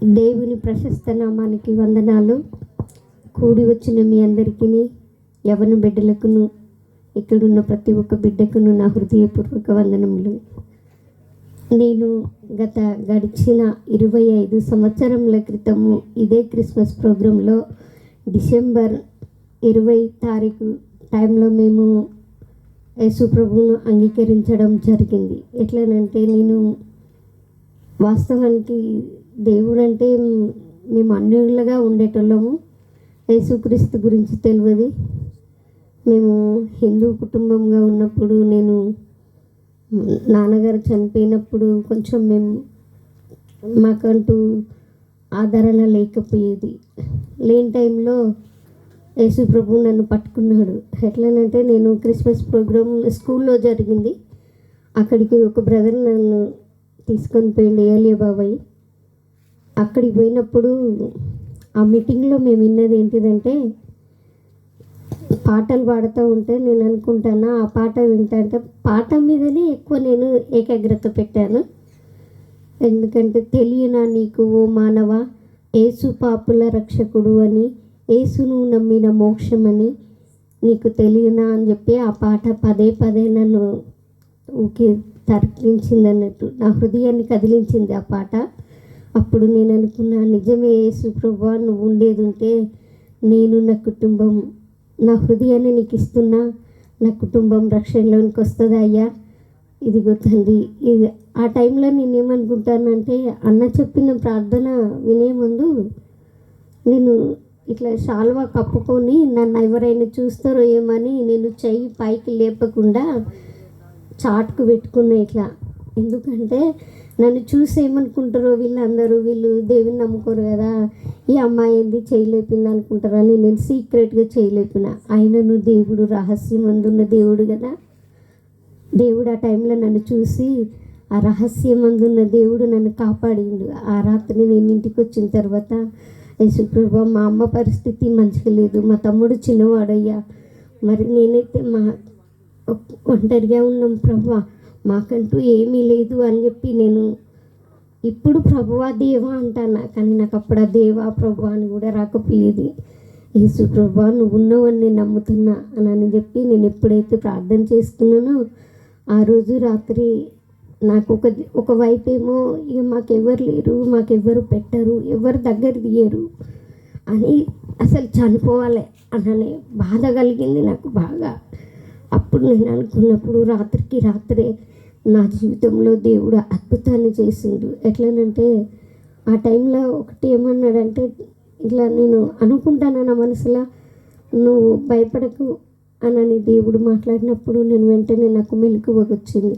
దేవుని ప్రశస్త నామానికి వందనాలు. కూడి వచ్చిన మీ అందరికీ, యవన బిడ్డలకును, ఇక్కడున్న ప్రతి ఒక్క బిడ్డకును నా హృదయపూర్వక వందనములు. నేను గడిచిన 25 సంవత్సరముల క్రితము ఇదే క్రిస్మస్ ప్రోగ్రాంలో డిసెంబర్ 20 తారీఖు టైంలో మేము యేసు ప్రభువును అంగీకరించడం జరిగింది. ఎట్లనంటే, నేను వాస్తవానికి దేవుడు అంటే మేము అన్యులుగా ఉండేటోళ్ళము. యేసుక్రీస్తు గురించి తెలియదు. మేము హిందూ కుటుంబంగా ఉన్నప్పుడు, నేను నాన్నగారు చనిపోయినప్పుడు కొంచెం మాకంటూ ఆదరణ లేకపోయేది. లేని టైంలో యేసు ప్రభువు నన్ను పట్టుకున్నాడు. ఎట్లనంటే, నేను క్రిస్మస్ ప్రోగ్రామ్ స్కూల్లో జరిగింది. అక్కడికి ఒక బ్రదర్ నన్ను తీసుకొని పోయింది, ఏలియా బాబాయ్. అక్కడికి పోయినప్పుడు ఆ మీటింగ్లో మేము విన్నది ఏంటిదంటే, పాటలు పాడుతూ ఉంటే నేను అనుకుంటాను, ఆ పాట వింటే పాట మీదనే ఎక్కువ నేను ఏకాగ్రత పెట్టాను. ఎందుకంటే, తెలియనా నీకు ఓ మానవ, యేసు పాపుల రక్షకుడు అని, యేసును నమ్మిన మోక్షమని నీకు తెలియనా అని చెప్పి ఆ పాట పదే పదే నన్ను తర్కించింది అన్నట్టు, నా హృదయాన్ని కదిలించింది ఆ పాట. అప్పుడు నేను అనుకున్నా, నిజమే యేసు ప్రభువా, నువ్వు ఉండేది ఉంటే నేను, నా కుటుంబం, నా హృదయాన్ని నీకు ఇస్తున్నా, నా కుటుంబం రక్షణలోనికి వస్తుందా అయ్యా? ఇదిగో తండ్రి. ఇది ఆ టైంలో నేనేమనుకుంటానంటే, అన్న చెప్పిన ప్రార్థన వినే ముందు నేను ఇట్లా శాల్వా కప్పుకొని నన్ను ఎవరైనా చూస్తారో ఏమని నేను చెయ్యి పైకి లేపకుండా చాటుకు పెట్టుకున్నా ఇట్లా. ఎందుకంటే, నన్ను చూసి ఏమనుకుంటారో వీళ్ళు దేవుని నమ్ముకోరు కదా, ఈ అమ్మాయి ఏంది చేయలేపింది అనుకుంటారని నేను సీక్రెట్గా చేయలేపిన. ఆయనను దేవుడు రహస్యం అందున్న దేవుడు కదా. దేవుడు ఆ టైంలో నన్ను చూసి, ఆ రహస్యం అందున్న దేవుడు నన్ను కాపాడిండు. ఆ రాత్రి నేను ఇంటికి వచ్చిన తర్వాత, యేసుప్రభు, మా అమ్మ పరిస్థితి మంచిగా లేదు, మా తమ్ముడు చిన్నవాడయ్యా, మరి నేనైతే ఒంటరిగా ఉన్నాం ప్రభువా, మాకంటూ ఏమీ లేదు అని చెప్పి నేను ఇప్పుడు ప్రభువా దేవా అంటాను. కానీ నాకు అప్పుడు ఆ దేవా ప్రభువా అని కూడా రాకపోయేది. యేసు ప్రభువా, నువ్వు ఉన్నవని నేను నమ్ముతున్నా అని చెప్పి నేను ఎప్పుడైతే ప్రార్థన చేస్తున్నానో, ఆ రోజు రాత్రి నాకు ఒక వైపు ఏమో ఇక మాకెవ్వరు లేరు, మాకెవ్వరు పెట్టరు, ఎవరు దగ్గర తీయరు అని, అసలు చనిపోవాలి అననే బాధ కలిగింది నాకు బాగా. అప్పుడు నేను అనుకున్నప్పుడు రాత్రికి రాత్రే నా జీవితంలో దేవుడు అద్భుతాన్ని చేసిండు. ఎట్లనంటే, ఆ టైంలో ఒకటి ఏమన్నాడంటే, ఇట్లా నేను అనుకుంటాను నా మనసులో, నువ్వు భయపడకు అని దేవుడు మాట్లాడినప్పుడు నేను వెంటనే నాకు మెలకువ వచ్చింది.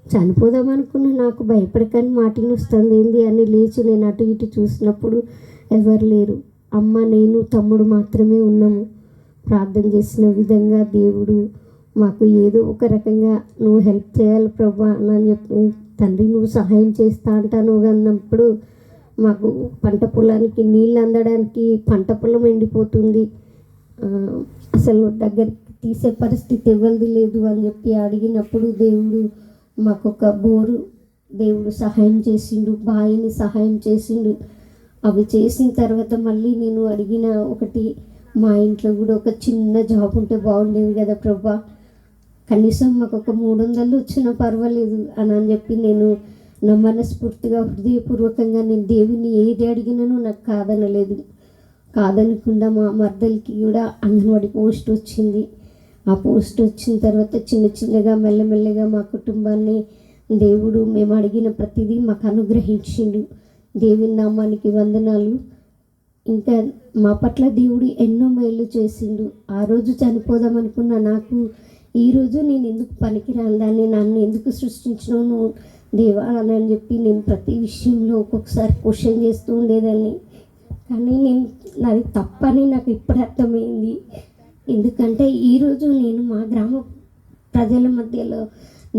చనిపోదాం అనుకున్న నాకు భయపడకని మాటిని వస్తుంది ఏంది అని లేచి నేను అటు ఇటు చూసినప్పుడు ఎవరు లేరు. అమ్మ, నేను, తమ్ముడు మాత్రమే ఉన్నాము. ప్రార్థన చేసిన విధంగా దేవుడు మాకు ఏదో ఒక రకంగా నువ్వు హెల్ప్ చేయాలి ప్రభా అని చెప్పి, తండ్రి నువ్వు సహాయం చేస్తా అంటాను అన్నప్పుడు మాకు పంట పొలానికి నీళ్ళు అందడానికి పంట పొలం ఎండిపోతుంది, అసలు దగ్గరికి తీసే పరిస్థితి ఎవరిది లేదు అని చెప్పి అడిగినప్పుడు దేవుడు మాకు ఒక బోరు దేవుడు సహాయం చేసిండు, బావిని సహాయం చేసిండు. అవి చేసిన తర్వాత మళ్ళీ నేను అడిగిన ఒకటి, మా ఇంట్లో కూడా ఒక చిన్న జాబ్ ఉంటే బాగుండేది కదా ప్రభా, కనీసం మాకు ఒక 300 వచ్చినా పర్వాలేదు అని చెప్పి నేను నా మనస్ఫూర్తిగా హృదయపూర్వకంగా నేను దేవుని ఏది అడిగినానో నాకు కాదనలేదు. కాదనకుండా మా మర్దలకి కూడా అంగన్వాడీ పోస్ట్ వచ్చింది. ఆ పోస్ట్ వచ్చిన తర్వాత చిన్న చిన్నగా మెల్లమెల్లగా మా కుటుంబాన్ని దేవుడు మేము అడిగిన ప్రతిదీ మాకు అనుగ్రహించిండు. దేవుని నామానికి వందనాలు. ఇంకా మా పట్ల దేవుడు ఎన్నో మేలు చేసిండు. ఆ రోజు చనిపోదాం అనుకున్న నాకు, ఈరోజు నేను ఎందుకు పనికిరాను దాన్ని, నన్ను ఎందుకు సృష్టించినావు దేవా అని చెప్పి నేను ప్రతి విషయంలో ఒక్కొక్కసారి క్వశ్చన్ చేస్తూ ఉండేదాన్ని. కానీ నాది తప్పని నాకు ఇప్పుడు అర్థమైంది. ఎందుకంటే ఈరోజు నేను మా గ్రామ ప్రజల మధ్యలో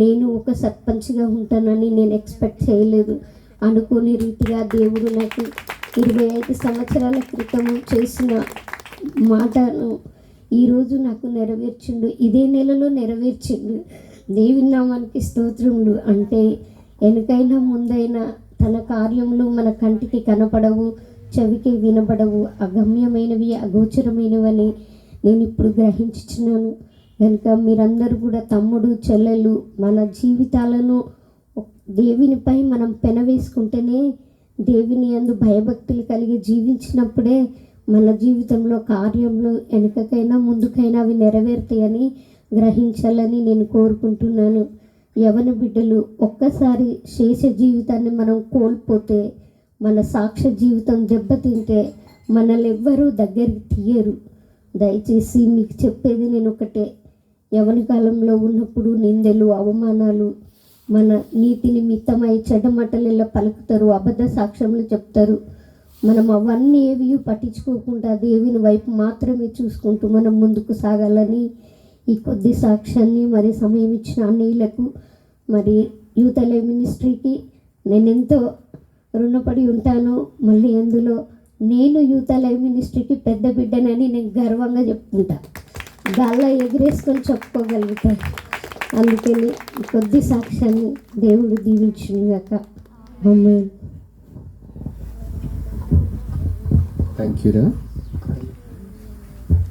నేను ఒక సర్పంచ్గా ఉంటానని నేను ఎక్స్పెక్ట్ చేయలేదు. అనుకోని రీతిగా దేవుడు నాకు 25 సంవత్సరాల క్రితం చేసిన మాటను ఈరోజు నాకు నెరవేర్చిండు, ఇదే నెలలో నెరవేర్చిండు. దేవుని నామానికి స్తోత్రములు. అంటే వెనకైనా ముందైనా తన కార్యములు మన కంటికి కనపడవు, చెవికి వినపడవు, అగమ్యమైనవి, అగోచరమైనవని నేను ఇప్పుడు గ్రహించుచున్నాను. కనుక మీరందరూ కూడా తమ్ముడు చెల్లెలు మన జీవితాలను దేవునిపై మనం పెనవేసుకుంటేనే, దేవుని యందు భయభక్తులు కలిగి జీవించినప్పుడే మన జీవితంలో కార్యములు వెనుకకైనా ముందుకైనా అవి నెరవేరుతాయని గ్రహించాలని నేను కోరుకుంటున్నాను. యవన బిడ్డలు, ఒక్కసారి శేష జీవితాన్ని మనం కోల్పోతే, మన సాక్ష్య జీవితం దెబ్బతింటే మనల్ని ఎవ్వరూ దగ్గరికి తీయరు. దయచేసి మీకు చెప్పేది నేను ఒకటే, యవన కాలంలో ఉన్నప్పుడు నిందలు, అవమానాలు, మన నీతి నిమిత్తమై చెడ్డమటలెల్లా పలుకుతారు, అబద్ధ సాక్ష్యములు చెప్తారు. మనం అవన్నీ ఏవి పట్టించుకోకుండా దేవుని వైపు మాత్రమే చూసుకుంటూ మనం ముందుకు సాగాలని ఈ కొద్ది సాక్ష్యాన్ని మరి సమయం ఇచ్చిన అన్నయ్యలకు, మరి యూత్ లైవ్ మినిస్ట్రీకి నేను ఎంతో రుణపడి ఉంటాను. మళ్ళీ అందులో నేను యూత్ లైవ్ మినిస్ట్రీకి పెద్ద బిడ్డనని నేను గర్వంగా చెప్పుకుంటా, గాల్లో ఎగిరేసుకొని చెప్పుకోగలుగుతాను. అందుకని కొద్ది సాక్ష్యాన్ని దేవుడు దీవించుగాక. ఆమేన్. థ్యాంక్ యూ రా.